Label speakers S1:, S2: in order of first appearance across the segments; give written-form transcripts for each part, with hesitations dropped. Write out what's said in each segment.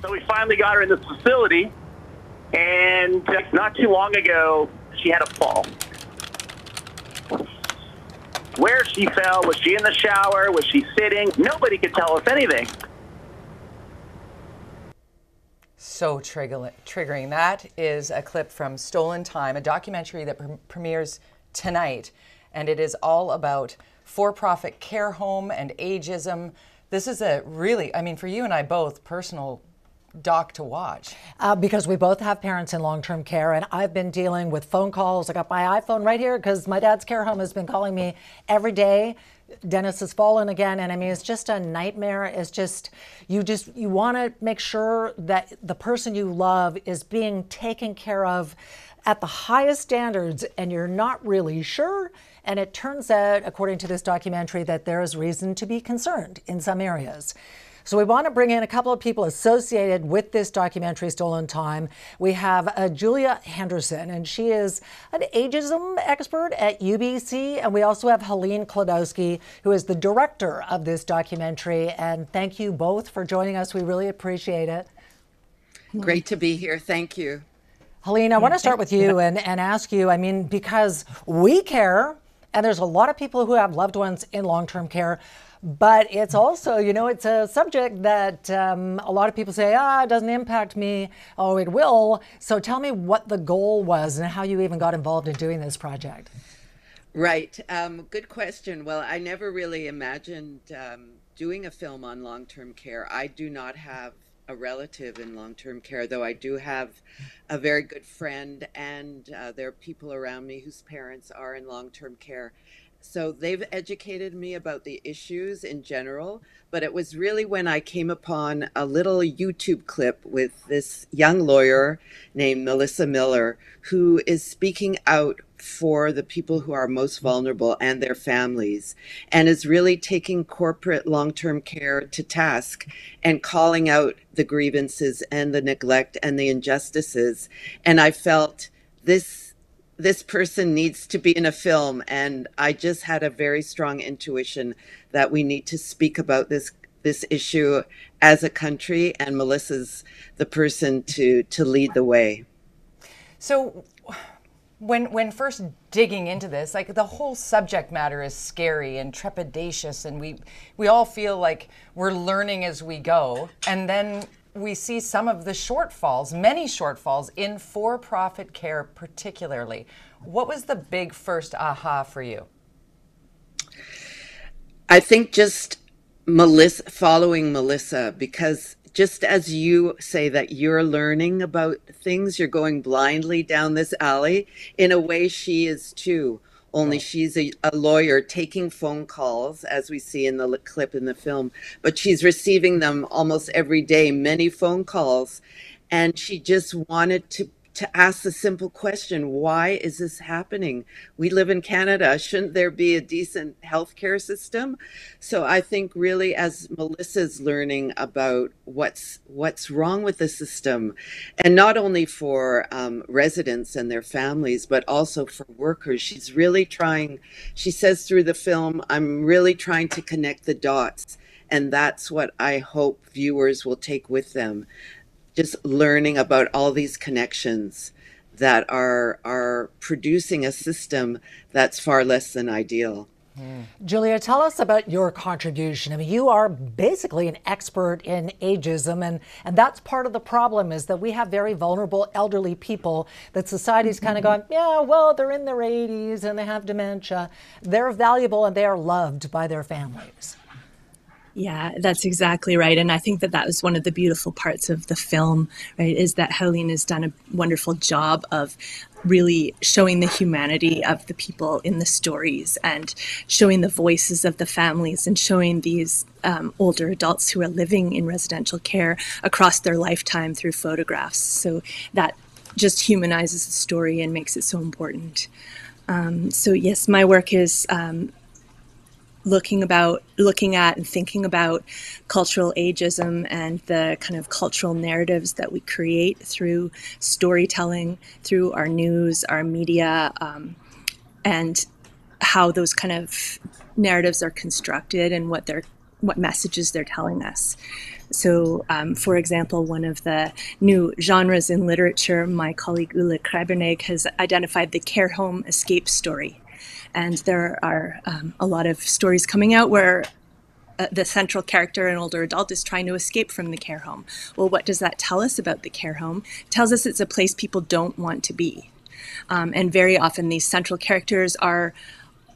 S1: So we finally got her in this facility, and not too long ago, she had a fall. Where she fell, was she in the shower, was she sitting? Nobody could tell us anything.
S2: So triggering. That is a clip from Stolen Time, a documentary that premieres tonight, and it is all about for-profit care home and ageism. This is a really, I mean, for you and I both, personal doc to watch.
S3: Because we both have parents in long-term care, and I've been dealing with phone calls. I got my iPhone right here because my dad's care home has been calling me every day. Dennis has fallen again, and I mean, it's just a nightmare. It's just you want to make sure that the person you love is being taken care of at the highest standards, and you're not really sure. And it turns out, according to this documentary, that there is reason to be concerned in some areas. So we want to bring in a couple of people associated with this documentary, Stolen Time. We have Julia Henderson, and she is an ageism expert at UBC. And we also have Helene Klodowski, who is the director of this documentary. And thank you both for joining us. We really appreciate it.
S4: Great to be here. Thank you.
S3: Helene, I want to start with you and ask you, I mean, because we care, and there's a lot of people who have loved ones in long-term care, but it's also, you know, it's a subject that a lot of people say, it doesn't impact me. Oh, it will. So tell me what the goal was and how you even got involved in doing this project.
S4: Right. Good question. Well, I never really imagined doing a film on long-term care. I do not have a relative in long-term care, though I do have a very good friend, and there are people around me whose parents are in long-term care. So they've educated me about the issues in general, but it was really when I came upon a little YouTube clip with this young lawyer named Melissa Miller, who is speaking out for the people who are most vulnerable and their families, and is really taking corporate long-term care to task and calling out the grievances and the neglect and the injustices. And I felt this person needs to be in a film, and I just had a very strong intuition that we need to speak about this issue as a country, and Melissa's the person to lead the way.
S2: So when first digging into this, like, the whole subject matter is scary and trepidatious, and we all feel like we're learning as we go, and then we see some of the shortfalls, many shortfalls in for-profit care particularly. What was the big first aha for you?
S4: I think just following Melissa, because just as you say that you're learning about things, you're going blindly down this alley, in a way she is too. Only she's a lawyer taking phone calls, as we see in the clip in the film, but she's receiving them almost every day, many phone calls. And she just wanted to ask the simple question, why is this happening? We live in Canada. Shouldn't there be a decent healthcare system? So I think really, as Melissa's learning about what's wrong with the system, and not only for residents and their families, but also for workers, she's really trying, she says through the film, I'm really trying to connect the dots. And that's what I hope viewers will take with them. Just learning about all these connections that are producing a system that's far less than ideal.
S3: Julia, tell us about your contribution. I mean, you are basically an expert in ageism, and that's part of the problem, is that we have very vulnerable elderly people that society's kind of gone, yeah, well, they're in their 80s and they have dementia. They're valuable and they are loved by their families.
S5: Yeah, that's exactly right. And I think that was one of the beautiful parts of the film, right, is that Helene has done a wonderful job of really showing the humanity of the people in the stories, and showing the voices of the families, and showing these older adults who are living in residential care across their lifetime through photographs. So that just humanizes the story and makes it so important. So yes, my work is looking at and thinking about cultural ageism and the kind of cultural narratives that we create through storytelling, through our news, our media, and how those kind of narratives are constructed and what what messages they're telling us. So, for example, one of the new genres in literature, my colleague Ulla Kreibernegg has identified the care home escape story. And there are a lot of stories coming out where the central character, an older adult, is trying to escape from the care home. Well, what does that tell us about the care home? It tells us it's a place people don't want to be. And very often these central characters are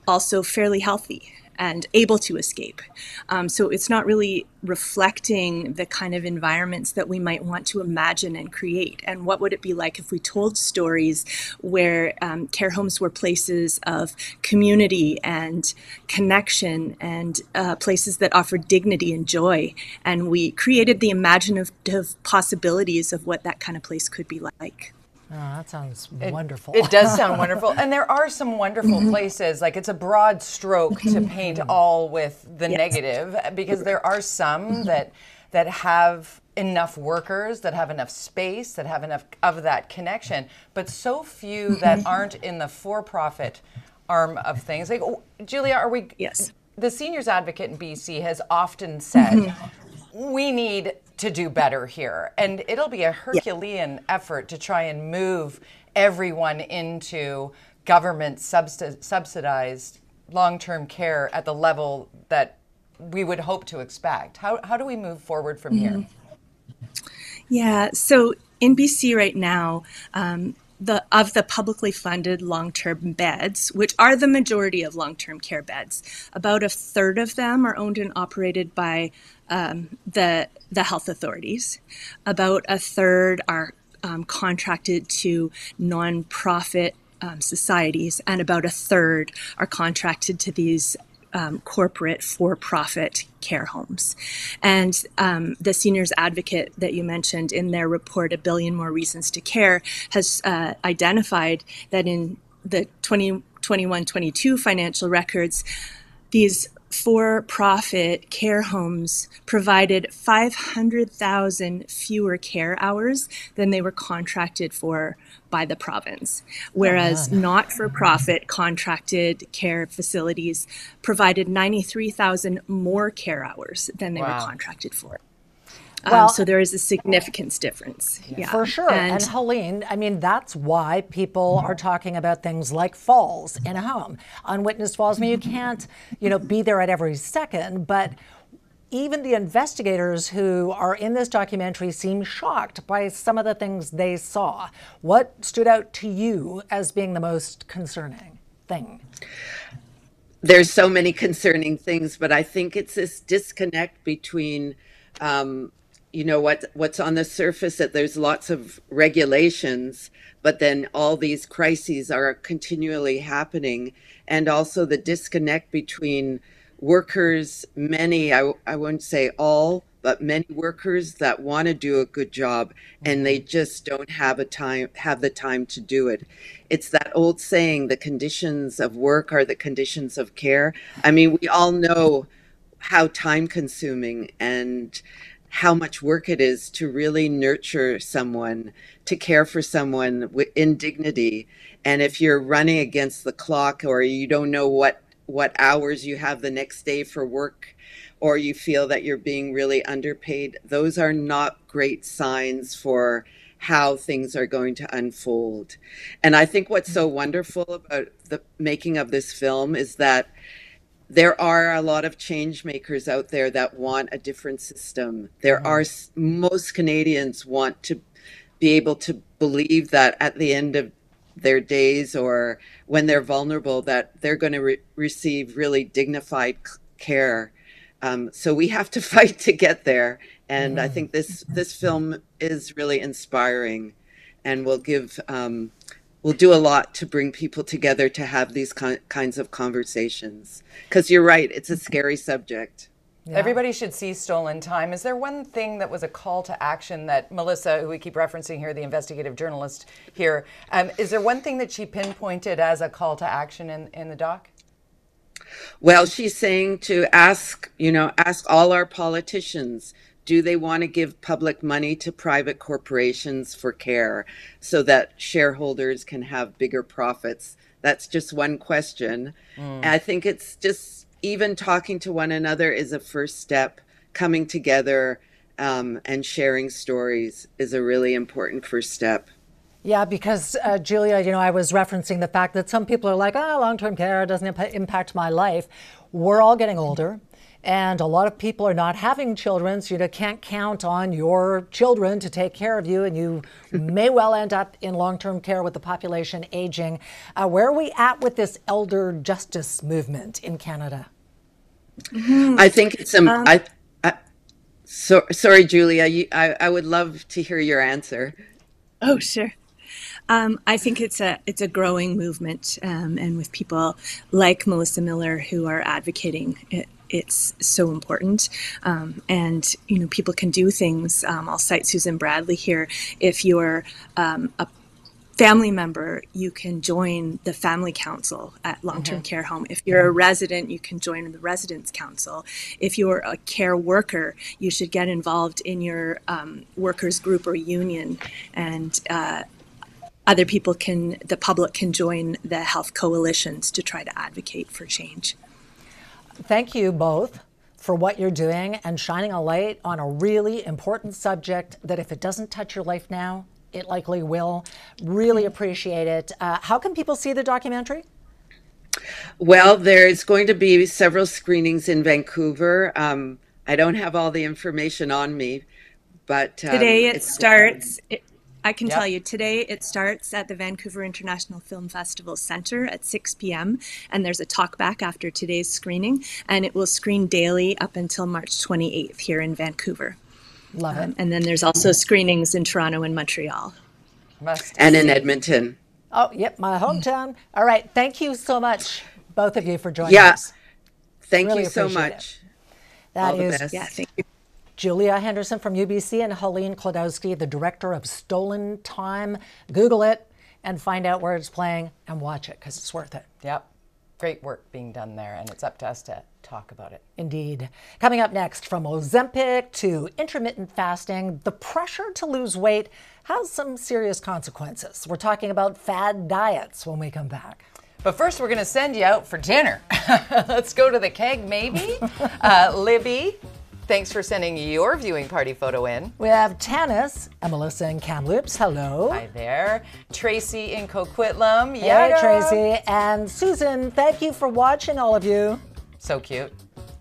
S5: also fairly healthy and able to escape. So it's not really reflecting the kind of environments that we might want to imagine and create. And what would it be like if we told stories where care homes were places of community and connection and places that offered dignity and joy. And we created the imaginative possibilities of what that kind of place could be like.
S3: Oh, that sounds wonderful.
S2: It does sound wonderful. And there are some wonderful places. Like, it's a broad stroke to paint all with the negative, because there are some that have enough workers, that have enough space, that have enough of that connection, but so few that aren't in the for-profit arm of things. Like, Julia, are we...
S5: Yes.
S2: The Seniors Advocate in BC has often said, we need to do better here. And it'll be a Herculean effort to try and move everyone into government subsidized long-term care at the level that we would hope to expect. How do we move forward from here?
S5: Yeah, so in BC right now, of the publicly funded long-term beds, which are the majority of long-term care beds, about a third of them are owned and operated by the health authorities. About a third are contracted to nonprofit societies, and about a third are contracted to these corporate for-profit care homes. And the Seniors Advocate that you mentioned in their report, A Billion More Reasons to Care, has identified that in the 2021-22 financial records, these for-profit care homes provided 500,000 fewer care hours than they were contracted for by the province, whereas not-for-profit contracted care facilities provided 93,000 more care hours than they were contracted for.
S3: Well,
S5: so there is a significant difference. Yeah,
S3: for sure. And Helene, I mean, that's why people are talking about things like falls in a home, unwitnessed falls. I mean, you can't, be there at every second, but even the investigators who are in this documentary seem shocked by some of the things they saw. What stood out to you as being the most concerning thing?
S4: There's so many concerning things, but I think it's this disconnect between what's on the surface, that there's lots of regulations, but then all these crises are continually happening. And also the disconnect between workers, many, I wouldn't say all, but many workers that want to do a good job, and they just don't have the time to do it. It's that old saying, the conditions of work are the conditions of care. I mean, we all know how time consuming and how much work it is to really nurture someone, to care for someone in dignity. And if you're running against the clock, or you don't know what hours you have the next day for work, or you feel that you're being really underpaid, those are not great signs for how things are going to unfold. And I think what's so wonderful about the making of this film is that there are a lot of change makers out there that want a different system. Most Canadians want to be able to believe that at the end of their days, or when they're vulnerable, that they're going to receive really dignified care. So we have to fight to get there. And I think this film is really inspiring, and will do a lot to bring people together to have these kinds of conversations. Because you're right, it's a scary subject.
S2: Yeah. Everybody should see Stolen Time. Is there one thing that was a call to action that Melissa, who we keep referencing here, the investigative journalist here, is there one thing that she pinpointed as a call to action in the doc?
S4: Well, she's saying to ask all our politicians, do they want to give public money to private corporations for care so that shareholders can have bigger profits? That's just one question. And I think it's just even talking to one another is a first step. Coming together and sharing stories is a really important first step.
S3: Yeah, because Julia, I was referencing the fact that some people are like, long-term care doesn't impact my life. We're all getting older, and a lot of people are not having children, so you can't count on your children to take care of you, and you may well end up in long-term care with the population aging. Where are we at with this elder justice movement in Canada?
S4: I think it's sorry, Julia. I would love to hear your answer.
S5: Oh, sure. I think it's a growing movement, and with people like Melissa Miller who are advocating it's so important. And people can do things. I'll cite Susan Bradley here. If you're a family member, you can join the family council at long-term care home. If you're a resident, you can join the residents council. If you're a care worker, you should get involved in your workers group or union, and other people the public can join the health coalitions to try to advocate for change.
S3: Thank you both for what you're doing and shining a light on a really important subject that if it doesn't touch your life now, it likely will. Really appreciate it. How can people see the documentary?
S4: Well, there's going to be several screenings in Vancouver. I don't have all the information on me, but
S5: today it starts. I can tell you, today it starts at the Vancouver International Film Festival Centre at 6 p.m. and there's a talkback after today's screening, and it will screen daily up until March 28th here in Vancouver.
S3: Love it.
S5: And then there's also screenings in Toronto and Montreal.
S4: And in Edmonton.
S3: Oh, yep, my hometown. All right, thank you so much, both of you, for joining us.
S4: Thank
S3: really
S4: you so much.
S3: That
S4: All
S3: is
S4: the best.
S5: Yeah, thank you.
S3: Julia Henderson from UBC and Helene Klodowski, the director of Stolen Time. Google it and find out where it's playing and watch it because it's worth it.
S2: Yep. Great work being done there, and it's up to us to talk about it.
S3: Indeed. Coming up next, from Ozempic to intermittent fasting, the pressure to lose weight has some serious consequences. We're talking about fad diets when we come back.
S2: But first, we're going to send you out for dinner. Let's go to the keg, maybe. Libby, thanks for sending your viewing party photo in.
S3: We have Tanis and Melissa in Kamloops. Hello.
S2: Hi there. Tracy in Coquitlam.
S3: Hey, Tracy. And Susan, thank you for watching, all of you.
S2: So cute.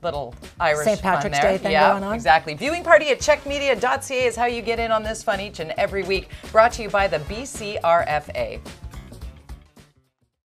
S2: Little Irish
S3: St. Patrick's
S2: fun there.
S3: Day thing going on.
S2: Exactly. Viewing party at checkmedia.ca is how you get in on this fun each and every week. Brought to you by the BCRFA.